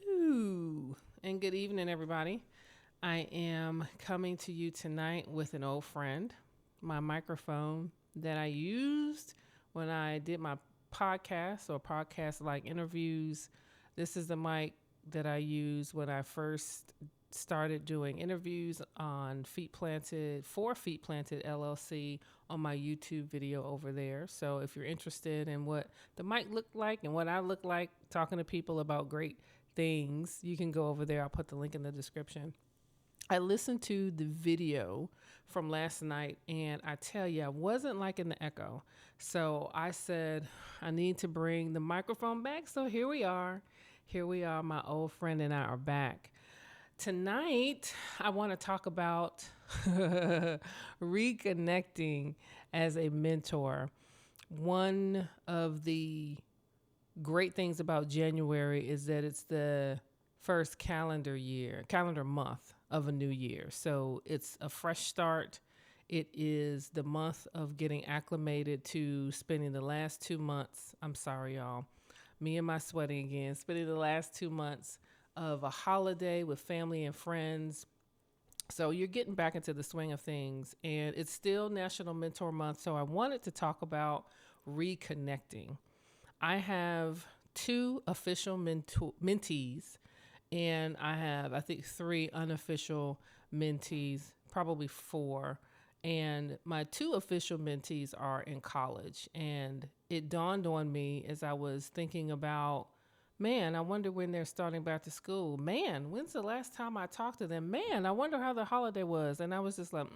Hello and good evening, everybody. I am coming to you tonight with an old friend, my microphone that I used when I did my podcast or podcast like interviews. This is the mic that I used when I first started doing interviews on Feet Planted for Feet Planted LLC on my YouTube video over there. So if you're interested in what the mic looked like and what I look like talking to people about great things, you can go over there. I'll put the link in the description. I listened to the video from last night and I tell you, I wasn't liking the echo. So I said, I need to bring the microphone back. So here we are. Here we are. My old friend and I are back. Tonight, I want to talk about reconnecting as a mentor. One of the great things about January is that it's the first calendar month of a new year. So it's a fresh start. It is the month of getting acclimated to spending the last 2 months. I'm sorry, y'all. Me and my sweating again. Spending the last 2 months of a holiday with family and friends. So you're getting back into the swing of things, and it's still National Mentor Month. So I wanted to talk about reconnecting. I have two official mentees, and I have, I think, three unofficial mentees, probably four. And my two official mentees are in college. And it dawned on me as I was thinking about, man, I wonder when they're starting back to school. Man, when's the last time I talked to them? Man, I wonder how the holiday was. And I was just like,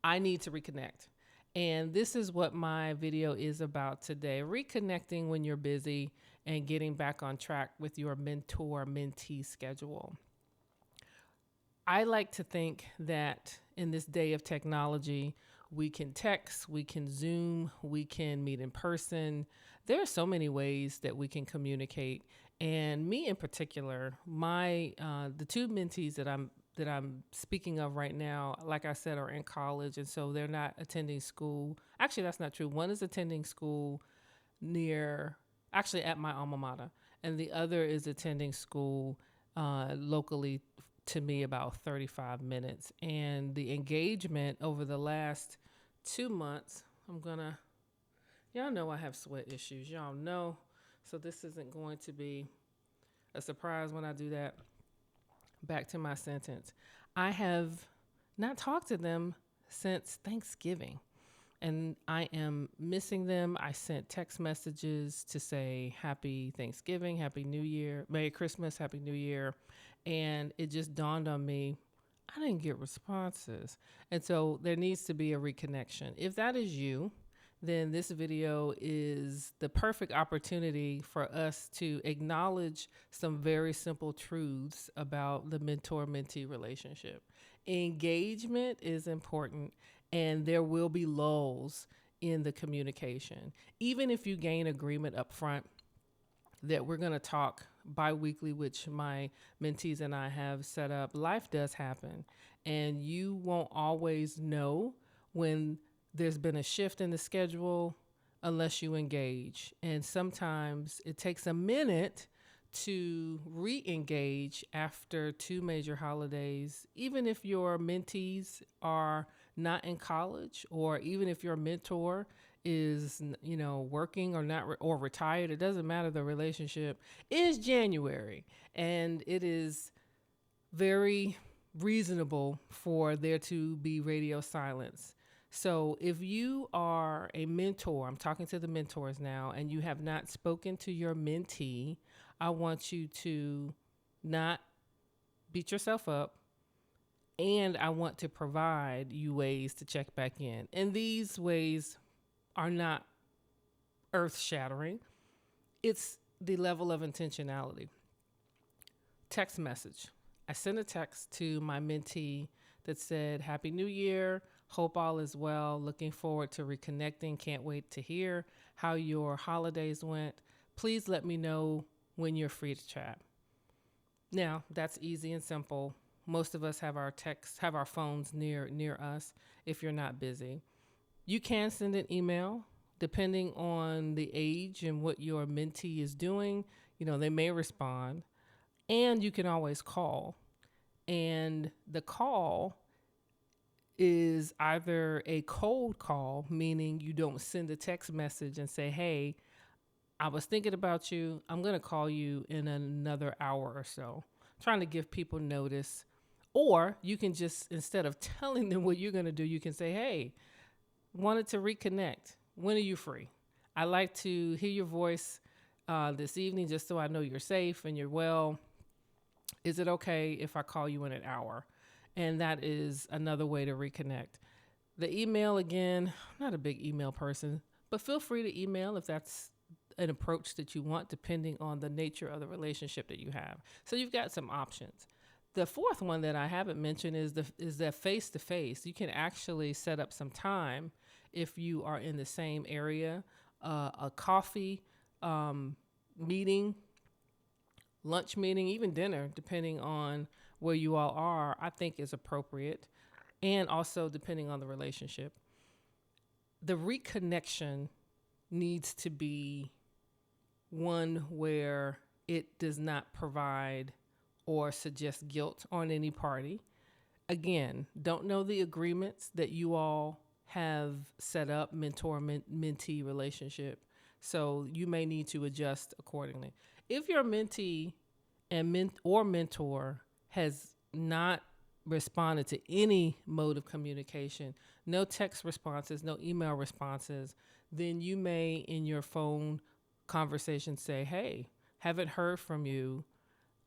I need to reconnect. And this is what my video is about today. Reconnecting when you're busy and getting back on track with your mentor-mentee schedule. I like to think that in this day of technology, we can text, we can Zoom, we can meet in person. There are so many ways that we can communicate. And me in particular, my the two mentees that I'm speaking of right now, like I said, are in college, and so they're not attending school. Actually, that's not true. One is attending school at my alma mater, and the other is attending school locally to me about 35 minutes. And the engagement over the last 2 months, y'all know I have sweat issues. Y'all know. So this isn't going to be a surprise when I do that. Back to my sentence. I have not talked to them since Thanksgiving, and I am missing them. I sent text messages to say Happy Thanksgiving, Happy New Year, Merry Christmas, Happy New Year. And it just dawned on me, I didn't get responses. And so there needs to be a reconnection. If that is you, then this video is the perfect opportunity for us to acknowledge some very simple truths about the mentor-mentee relationship. Engagement is important, and there will be lulls in the communication. Even if you gain agreement up front that we're going to talk bi-weekly, which my mentees and I have set up, life does happen, and you won't always know when there's been a shift in the schedule unless you engage. And sometimes it takes a minute to re-engage after two major holidays, even if your mentees are not in college, or even if your mentor is, working or not or retired. It doesn't matter. The relationship is January, and it is very reasonable for there to be radio silence. So if you are a mentor, I'm talking to the mentors now, and you have not spoken to your mentee, I want you to not beat yourself up, and I want to provide you ways to check back in. And these ways are not earth-shattering. It's the level of intentionality. Text message. I sent a text to my mentee that said, Happy New Year. Hope all is well. Looking forward to reconnecting. Can't wait to hear how your holidays went. Please let me know when you're free to chat. Now, that's easy and simple. Most of us have our phones near us if you're not busy. You can send an email depending on the age and what your mentee is doing. They may respond. And you can always call. And the call is either a cold call, meaning you don't send a text message and say, hey, I was thinking about you. I'm going to call you in another hour or so, trying to give people notice. Or you can just, instead of telling them what you're going to do, you can say, hey, wanted to reconnect. When are you free? I like to hear your voice this evening just so I know you're safe and you're well. Is it okay if I call you in an hour? And that is another way to reconnect. The email, again, I'm not a big email person, but feel free to email if that's an approach that you want, depending on the nature of the relationship that you have. So you've got some options. The fourth one that I haven't mentioned is that face to face. You can actually set up some time if you are in the same area, a coffee meeting, lunch meeting, even dinner, depending on where you all are, I think is appropriate. And also depending on the relationship. The reconnection needs to be one where it does not provide or suggest guilt on any party. Again, don't know the agreements that you all have set up, mentee relationship. So you may need to adjust accordingly. If your mentee or mentor has not responded to any mode of communication, no text responses, no email responses, then you may in your phone conversation say, hey, haven't heard from you.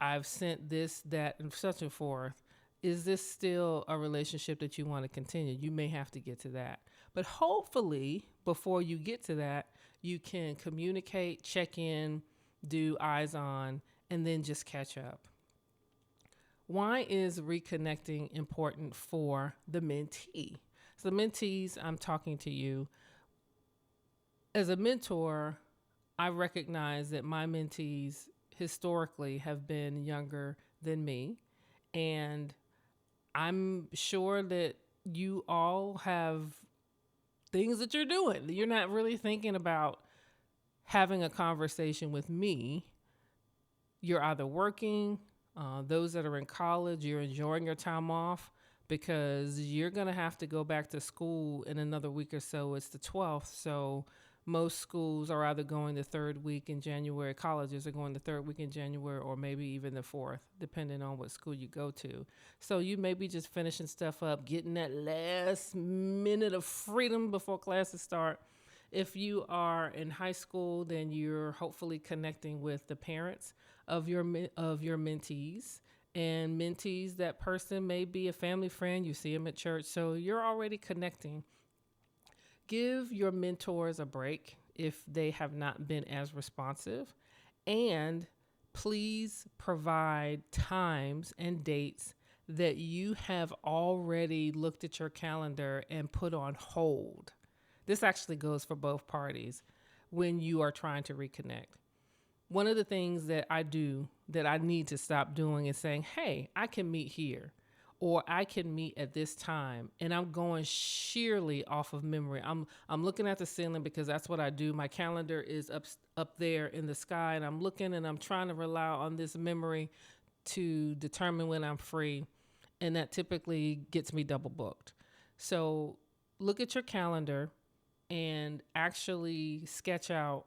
I've sent this, that, and such and forth. Is this still a relationship that you want to continue? You may have to get to that. But hopefully, before you get to that, you can communicate, check in, do eyes on, and then just catch up. Why is reconnecting important for the mentee? So the mentees, I'm talking to you. As a mentor, I recognize that my mentees historically have been younger than me. And I'm sure that you all have things that you're doing. You're not really thinking about having a conversation with me. You're either working, those that are in college, you're enjoying your time off because you're going to have to go back to school in another week or so. It's the 12th. So most schools are either going the third week in January. Colleges are going the third week in January or maybe even the fourth, depending on what school you go to. So you may be just finishing stuff up, getting that last minute of freedom before classes start. If you are in high school, then you're hopefully connecting with the parents of your mentees. And mentees, that person may be a family friend. You see them at church. So you're already connecting. Give your mentors a break if they have not been as responsive. And please provide times and dates that you have already looked at your calendar and put on hold. This actually goes for both parties when you are trying to reconnect. One of the things that I do that I need to stop doing is saying, hey, I can meet here or I can meet at this time. And I'm going sheerly off of memory. I'm looking at the ceiling because that's what I do. My calendar is up there in the sky and I'm looking and I'm trying to rely on this memory to determine when I'm free. And that typically gets me double booked. So look at your calendar and actually sketch out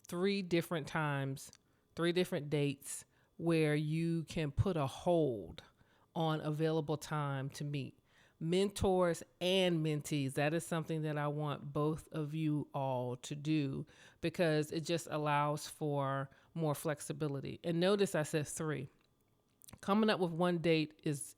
3 different times, 3 different dates where you can put a hold on available time to meet. Mentors and mentees, that is something that I want both of you all to do because it just allows for more flexibility. And notice I said 3. Coming up with one date is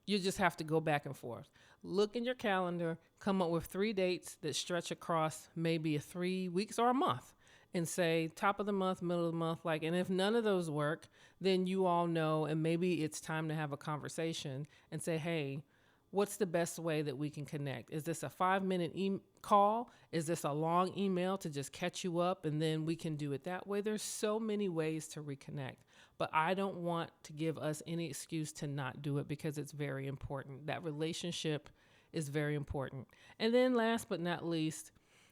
you just have to go back and forth. Look in your calendar, come up with 3 dates that stretch across maybe 3 weeks or a month and say top of the month, middle of the month, and if none of those work, then you all know, and maybe it's time to have a conversation and say, hey, what's the best way that we can connect? Is this a 5-minute call? Is this a long email to just catch you up and then we can do it that way? There's so many ways to reconnect, but I don't want to give us any excuse to not do it because it's very important. That relationship is very important. And then last but not least,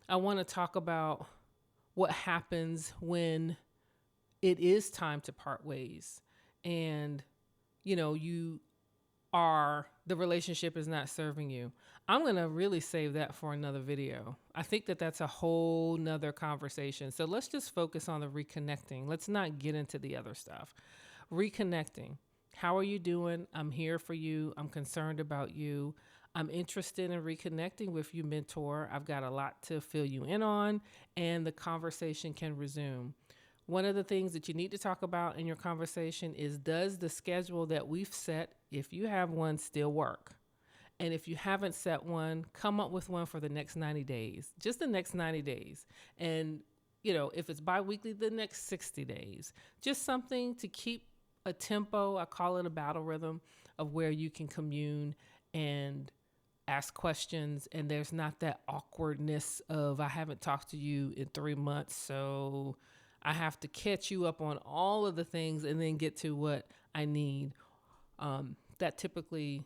I want to talk about what happens when it is time to part ways. and you the relationship is not serving you. I'm going to really save that for another video. I think that that's a whole nother conversation. So let's just focus on the reconnecting. Let's not get into the other stuff. Reconnecting. How are you doing? I'm here for you. I'm concerned about you. I'm interested in reconnecting with you, mentor. I've got a lot to fill you in on, and the conversation can resume. One of the things that you need to talk about in your conversation is, does the schedule that we've set, if you have one, still work? And if you haven't set one, come up with one for the next 90 days, just the next 90 days. And, if it's biweekly, the next 60 days, just something to keep a tempo. I call it a battle rhythm of where you can commune and ask questions, and there's not that awkwardness of, I haven't talked to you in 3 months, so I have to catch you up on all of the things and then get to what I need. That typically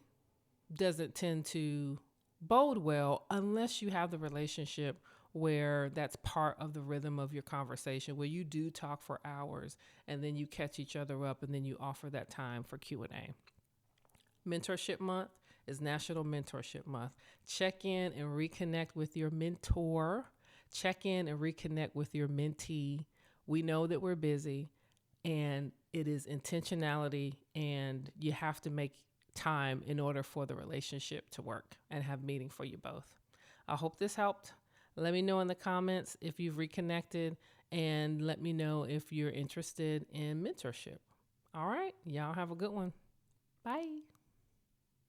doesn't tend to bode well unless you have the relationship where that's part of the rhythm of your conversation, where you do talk for hours and then you catch each other up and then you offer that time for Q&A. Mentorship Month is National Mentorship Month. Check in and reconnect with your mentor. Check in and reconnect with your mentee. We know that we're busy, and it is intentionality, and you have to make time in order for the relationship to work and have meaning for you both. I hope this helped. Let me know in the comments if you've reconnected, and let me know if you're interested in mentorship. All right, y'all have a good one. Bye.